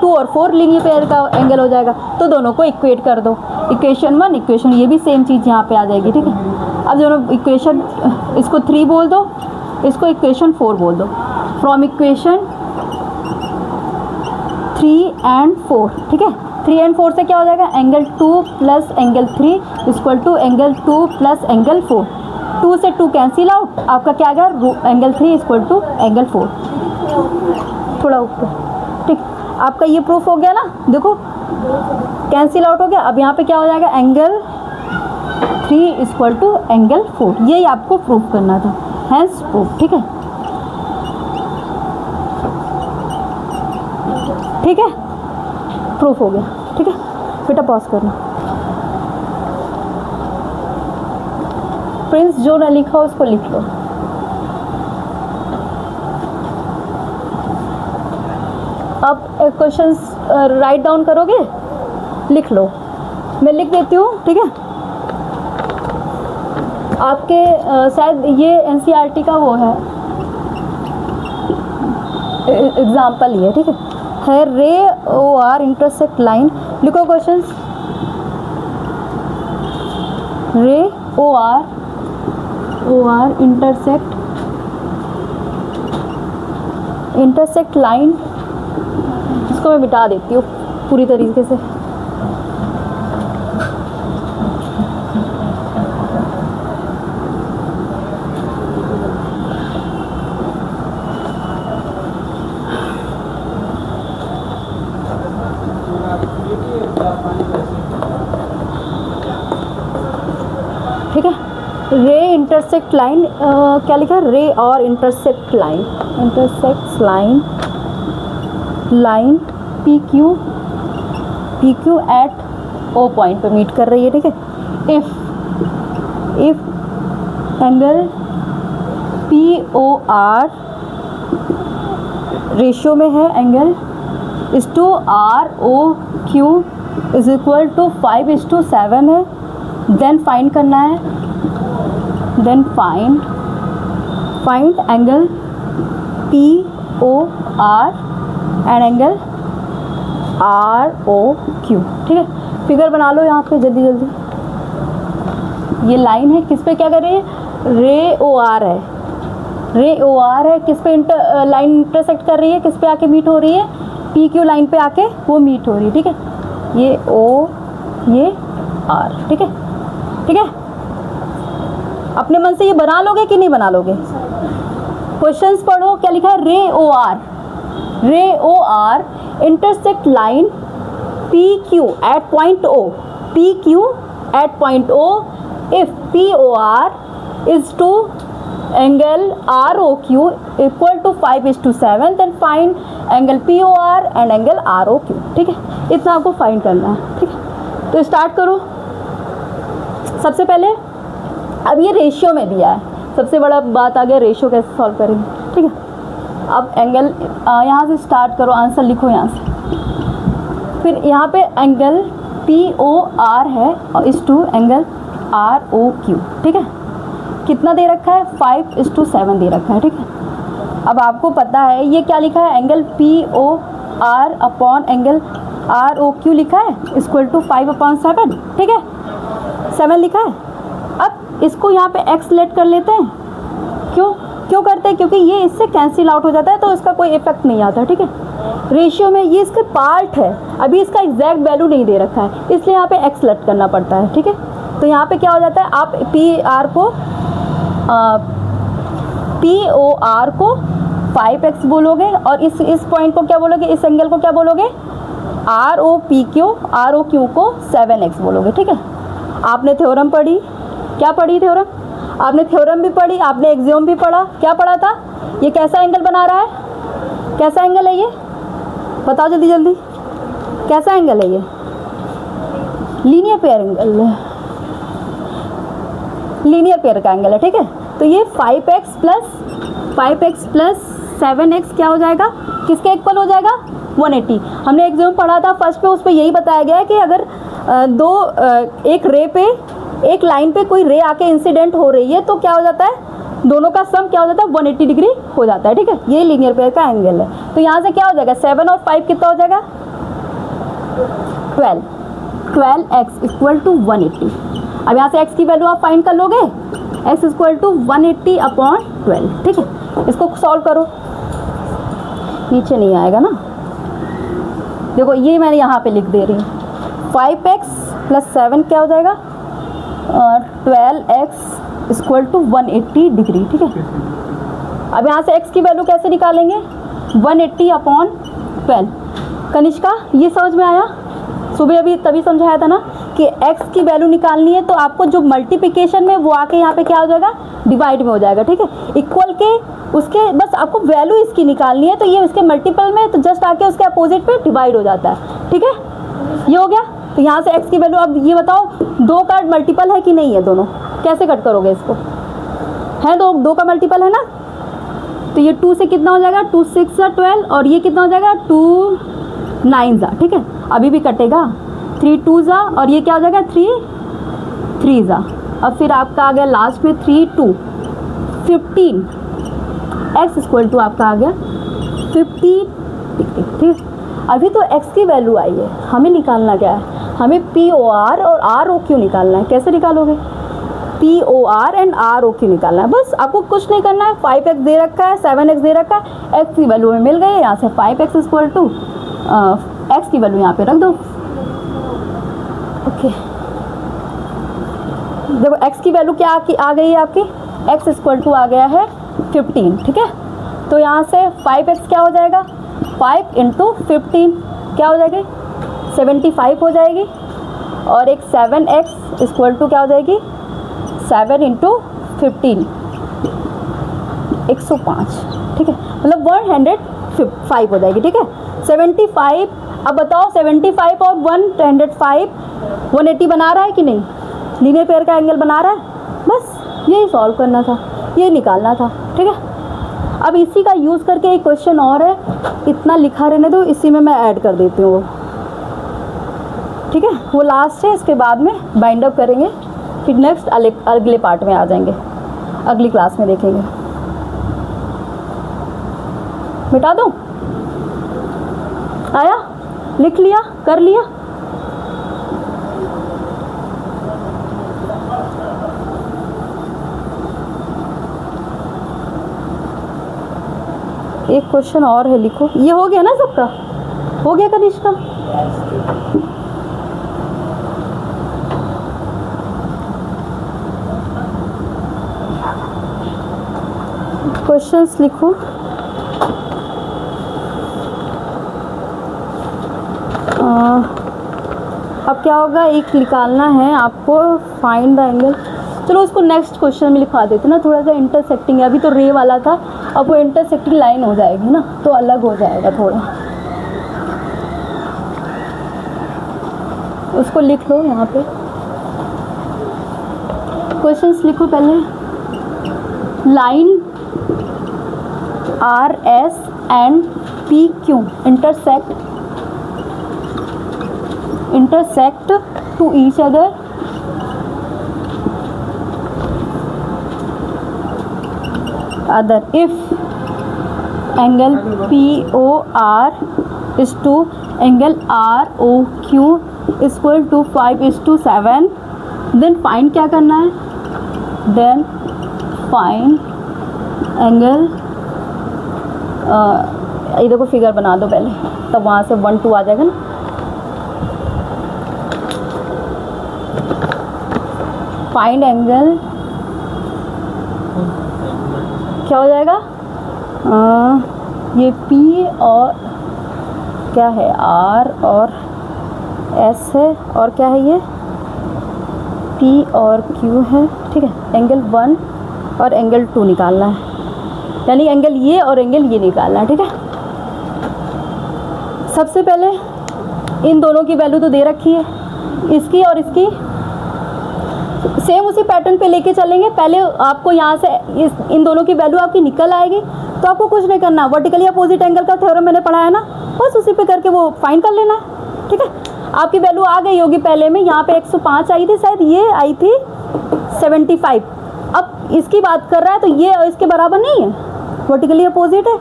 2 और 4 लीनियर पेयर का एंगल हो जाएगा। तो दोनों को इक्वेट कर दो, इक्वेशन 1 इक्वेशन, ये भी सेम चीज़ यहाँ पे आ जाएगी। ठीक है, अब दोनों इक्वेशन, इसको 3 बोल दो, इसको इक्वेशन 4 बोल दो। फ्रॉम इक्वेशन 3 and 4, ठीक है, 3 and 4 से क्या हो जाएगा, एंगल 2 + एंगल 3 = एंगल 2 + एंगल 4। 2 से 2 कैंसिल आउट, आपका क्या आ गया, एंगल 3 = एंगल 4। थोड़ा ऊपर, ठीक, आपका ये प्रूफ हो गया ना, देखो कैंसिल आउट हो गया। अब यहाँ पे क्या हो जाएगा, एंगल 3 = एंगल 4, यही आपको प्रूफ करना था, हैंस प्रूफ। ठीक है, ठीक है, प्रूफ हो गया। ठीक है बेटा, पॉज करना। प्रिंस जो ना लिखा उसको लिख लो। अब क्वेश्चंस राइट डाउन करोगे, लिख लो, मैं लिख देती हूँ। ठीक है, आपके शायद ये एनसीईआरटी का वो है एग्जाम्पल ही है। ठीक है, ray O R intersect line, लिखो क्वेश्चंस। रे ओ आर इंटरसेक्ट लाइन, इसको मैं मिटा देती हूँ पूरी तरीके से। ठीक है, रे इंटरसेक्ट लाइन, क्या लिखा है, रे और intersect line P Q at O point पे मीट कर रही है। ठीक है, if angle P O R ratio में है, एंगल आर ओ क्यू = 5:7 है, देन फाइंड करना है, then find angle P O R and angle R O Q. ठीक है, फिगर बना लो यहाँ पे जल्दी जल्दी। ये लाइन है, किस पे क्या कर रही है, रे ओ आर है, किस पे लाइन इंटरसेक्ट कर रही है, किस पे आके मीट हो रही है, पी क्यू लाइन पे आके वो मीट हो रही है। ठीक है, ये ओ ये आर। ठीक है, ठीक है, अपने मन से ये बना लोगे कि नहीं बना लोगे। क्वेश्चंस पढ़ो, क्या लिखा है, ray O R intersect line P Q at point O, if P O R is to angle R O Q = 5:7, then find angle P O R and angle R O Q. ठीक है, इतना आपको find करना है। ठीक है, तो start करो। सबसे पहले अब ये रेशियो में दिया है, सबसे बड़ा बात आ गया, रेशियो कैसे सॉल्व करेंगे। ठीक है, अब एंगल यहाँ से स्टार्ट करो, आंसर लिखो यहाँ से, फिर यहाँ पे एंगल पी ओ आर है और = एंगल आर ओ क्यू। ठीक है, कितना दे रखा है, 5:7 दे रखा है। ठीक है, अब आपको पता है ये क्या लिखा है, angle P O R upon angle R O Q लिखा है, = 5/7। ठीक है, 7 लिखा है। अब इसको यहाँ पे x लेट कर लेते हैं, क्यों करते हैं, क्योंकि ये इससे कैंसिल आउट हो जाता है, तो इसका कोई इफेक्ट नहीं आता। ठीक है, रेशियो में ये इसके पार्ट है, अभी इसका एग्जैक्ट वैल्यू नहीं दे रखा है, इसलिए यहाँ पे x लेट करना पड़ता है। ठीक है, तो यहाँ पे क्या हो जाता है, आप पी ओ आर को 5x बोलोगे, और इस पॉइंट को क्या बोलोगे, इस एंगल को क्या बोलोगे, आर ओ क्यू को 7x बोलोगे। ठीक है, आपने थ्योरम पढ़ी, क्या पढ़ी थ्योरम, आपने थ्योरम भी पढ़ी, आपने एक्सियोम भी पढ़ा, क्या पढ़ा था, ये कैसा एंगल बना रहा है, कैसा एंगल है ये, बताओ जल्दी जल्दी, कैसा एंगल है ये? Linear pair angle, linear pair का एंगल है, ठीक है। तो ये 5x प्लस 7x क्या हो जाएगा, किसके इक्वल हो जाएगा? 180। हमने एग्जाम पढ़ा था फर्स्ट पे, उस पर यही बताया गया है कि अगर एक रे पे, एक लाइन पे कोई रे आके इंसिडेंट हो रही है तो क्या हो जाता है, दोनों का सम क्या हो जाता है, 180 डिग्री हो जाता है, ठीक है। ये लीनियर पेयर का एंगल है। तो यहाँ से क्या हो जाएगा, 7 और 5 कितना हो जाएगा, 12x इक्वल टू 180। अब यहाँ से x की वैल्यू आप फाइंड कर लोगे, x इक्वल टू 180/12, ठीक है। इसको सॉल्व करो, नीचे नहीं आएगा ना, देखो ये मैंने यहाँ पे लिख दे रही हूँ। 5x प्लस 7 क्या हो जाएगा, 12x इक्वल टू 180 डिग्री, ठीक है। अब यहाँ से x की वैल्यू कैसे निकालेंगे, 180/12। कनिष्का ये समझ में आया? सुबह अभी तभी समझाया था ना कि x की वैल्यू निकालनी है तो आपको जो मल्टीप्लिकेशन में वो आके यहाँ पे क्या हो जाएगा, डिवाइड में हो जाएगा, ठीक है। इक्वल के उसके बस आपको वैल्यू इसकी निकालनी है, तो ये उसके मल्टीपल में तो जस्ट आके उसके अपोजिट पे डिवाइड हो जाता है, ठीक है। ये हो गया। तो यहाँ से x की वैल्यू, अब ये बताओ दो का मल्टीपल है कि नहीं है, दोनों कैसे कट करोगे इसको, है दो का मल्टीपल है ना। तो ये 2 से कितना हो जाएगा, 2 6 12, और ये कितना हो जाएगा 2 9, ठीक है। अभी भी कटेगा, 3 2, और ये क्या हो जाएगा 3 3। अब फिर आपका आ गया लास्ट में 3 2 15, x इक्वल टू आपका आ गया 50, ठीक है। अभी तो x की वैल्यू आई है, हमें निकालना क्या है, हमें POR और ROQ निकालना है। कैसे निकालोगे, POR एंड ROQ निकालना है। बस आपको कुछ नहीं करना है, 5x दे रखा है, 7x दे रखा है, x की वैल्यू में मिल गई। यहाँ से 5x इक्वल टू x की वैल्यू यहाँ पे रख दो, ओके। देखो x की वैल्यू क्या आ गई है आपकी, x इक्वल टू आ गया है 15, ठीक है। तो यहाँ से 5x क्या हो जाएगा, 5 × 15 क्या हो जाएगी, 75 हो जाएगी। और एक 7x इक्वल टू क्या हो जाएगी, 7 × 15 105, ठीक है। मतलब 105 हो जाएगी, ठीक है। 75, अब बताओ 75 और 105 180 बना रहा है कि नहीं, लीनियर पेयर का एंगल बना रहा है। बस यही सॉल्व करना था, ये निकालना था, ठीक है। अब इसी का यूज़ करके एक क्वेश्चन और है, इतना लिखा रहने दो, इसी में मैं ऐड कर देती हूँ, ठीक है। वो लास्ट है, इसके बाद में बाइंड अप करेंगे, फिर नेक्स्ट अगले पार्ट में आ जाएंगे, अगली क्लास में देखेंगे। मिटा दूँ, आया, लिख लिया, कर लिया। एक क्वेश्चन और है, लिखो। ये हो गया ना सबका, हो गया कनिष्का? क्वेश्चंस लिखो। अब क्या होगा, एक निकालना है आपको, फाइंड द एंगल। चलो उसको नेक्स्ट क्वेश्चन में लिखवा देते ना, थोड़ा सा इंटरसेक्टिंग है। अभी तो रे वाला था, अब वो इंटरसेक्टिंग लाइन हो जाएगी ना, तो अलग हो जाएगा थोड़ा। उसको लिख लो यहाँ पे, क्वेश्चंस लिखो पहले। Line RS and PQ intersect to each other if angle POR is to angle ROQ equal to 5:7, then find क्या करना है, then find angle, इधर को फिगर बना दो पहले, तब वहाँ से 1 2 आ जाएगा ना। फाइंड एंगल क्या हो जाएगा, ये P और क्या है, R और S है, और क्या है ये P और Q है, ठीक है। एंगल 1 और एंगल 2 निकालना है, यानी एंगल ये और एंगल ये निकालना है, ठीक है। सबसे पहले इन दोनों की वैल्यू तो दे रखी है, इसकी और इसकी सेम उसी पैटर्न पे लेके चलेंगे। पहले आपको यहाँ से इन दोनों की वैल्यू आपकी निकल आएगी, तो आपको कुछ नहीं करना, वर्टिकली अपोजिट एंगल का थ्योरम मैंने पढ़ाया ना, बस उसी पे करके वो फाइंड कर लेना है। ठीक है, आपकी वैल्यू आ गई होगी पहले में, यहाँ पे 105 आई थी शायद, ये आई थी 75। अब इसकी बात कर रहा है तो ये इसके बराबर नहीं है, वर्टिकली अपोजिट है,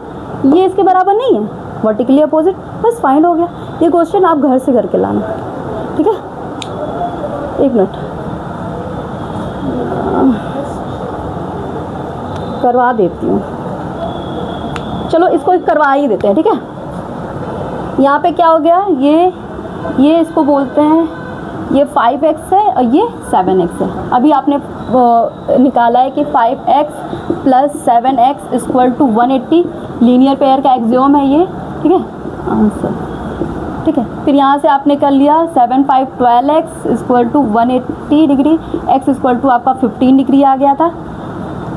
ये इसके बराबर नहीं है, वर्टिकली अपोजिट, बस फाइंड हो गया। ये क्वेश्चन आप घर से करके लाना, ठीक है। एक मिनट करवा देती हूँ, चलो इसको करवा ही देते हैं, ठीक है। यहाँ पे क्या हो गया, ये इसको बोलते हैं, ये 5x है और ये 7x है। अभी आपने निकाला है कि 5x plus 7x equal to 180, linear pair का एक्सियोम है ये, ठीक है, आंसर, ठीक है। फिर यहाँ से आपने कर लिया 7 5 12x equal to 180 degree, x equal to आपका 15 डिग्री आ गया था,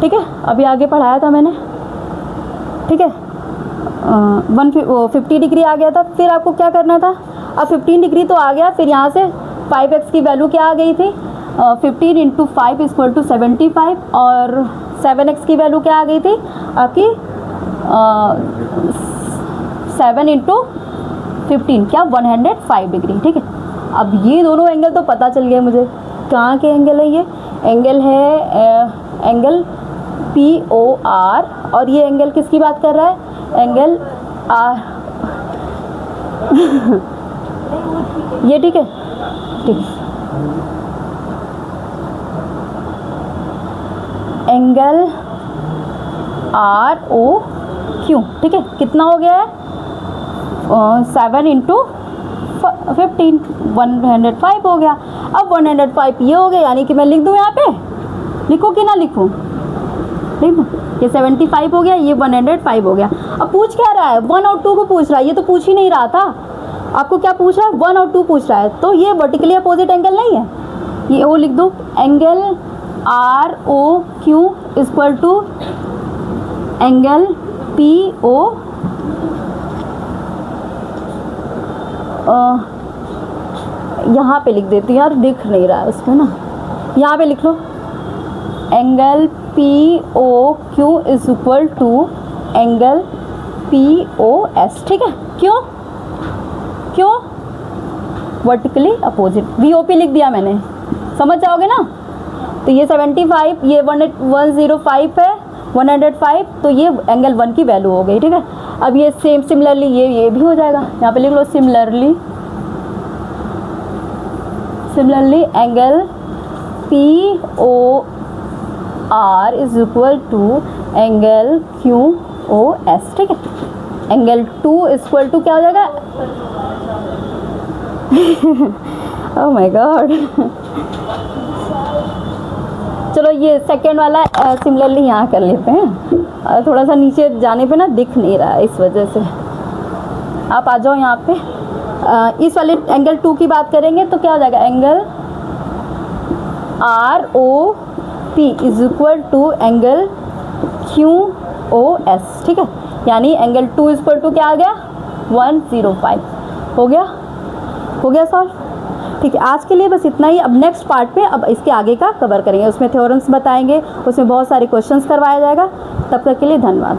ठीक है। अभी आगे पढ़ाया था मैंने, ठीक है, 150 डिग्री आ गया था। फिर आपको क्या करना था, अब 15 डिग्री तो आ गया, फिर यहाँ से 5x की वैल्यू क्या आ गई थी, 15 इंटू 5 इक्वल टू 75, और 7x की वैल्यू क्या आ गई थी आपकी 7 इंटू 15 क्या 105 डिग्री, ठीक है। अब ये दोनों एंगल तो पता चल गया मुझे, कहाँ के एंगल है, ये एंगल है एंगल POR, और ये एंगल किसकी बात कर रहा है, एंगल R ये, ठीक है, ठीक है, एंगल ROQ, ठीक है। कितना हो गया है 7 इंटू 15 105 हो गया। अब 105 ये हो गया, यानी कि मैं लिख दूँ, यहाँ पे लिखूँ कि ना लिखूँ, लिख दूँ, ये 75 हो गया, ये 105 हो गया। अब पूछ क्या रहा है, 1 और 2 को पूछ रहा है, ये तो पूछ ही नहीं रहा था, आपको क्या पूछ रहा है 1 और 2 पूछ रहा है, तो ये वर्टिकली अपोजिट एंगल नहीं है, ये वो लिख दो, angle ROQ equal to angle PO यहाँ पे लिख देती हूँ यार, दिख नहीं रहा है उसमें ना, यहाँ पे लिख लो, angle POQ is equal to angle POS, ठीक है। क्यों क्यों, वर्टिकली अपोजिट, VOP लिख दिया मैंने, समझ जाओगे ना। तो ये 75, ये 105 है, 105, तो ये एंगल 1 की वैल्यू हो गई, ठीक है। अब ये सिमिलरली ये भी हो जाएगा, यहाँ पे लिख लो similarly angle POR is equal to angle QOS, ठीक है। एंगल 2 इक्वल टू क्या हो जाएगा ओह माय गॉड चलो ये सेकेंड वाला सिमिलरली यहाँ कर लेते हैं, थोड़ा सा नीचे जाने पे ना दिख नहीं रहा है, इस वजह से आप आ जाओ यहाँ पे। इस वाले एंगल 2 की बात करेंगे तो क्या हो जाएगा, angle ROP is equal to angle QOS, ठीक है। यानी एंगल 2 इक्वल टू क्या आ गया 105, हो गया सॉल्व, ठीक है। आज के लिए बस इतना ही। अब नेक्स्ट पार्ट पे अब इसके आगे का कवर करेंगे, उसमें थ्योरम्स बताएंगे, उसमें बहुत सारे क्वेश्चंस करवाया जाएगा। तब तक के लिए धन्यवाद।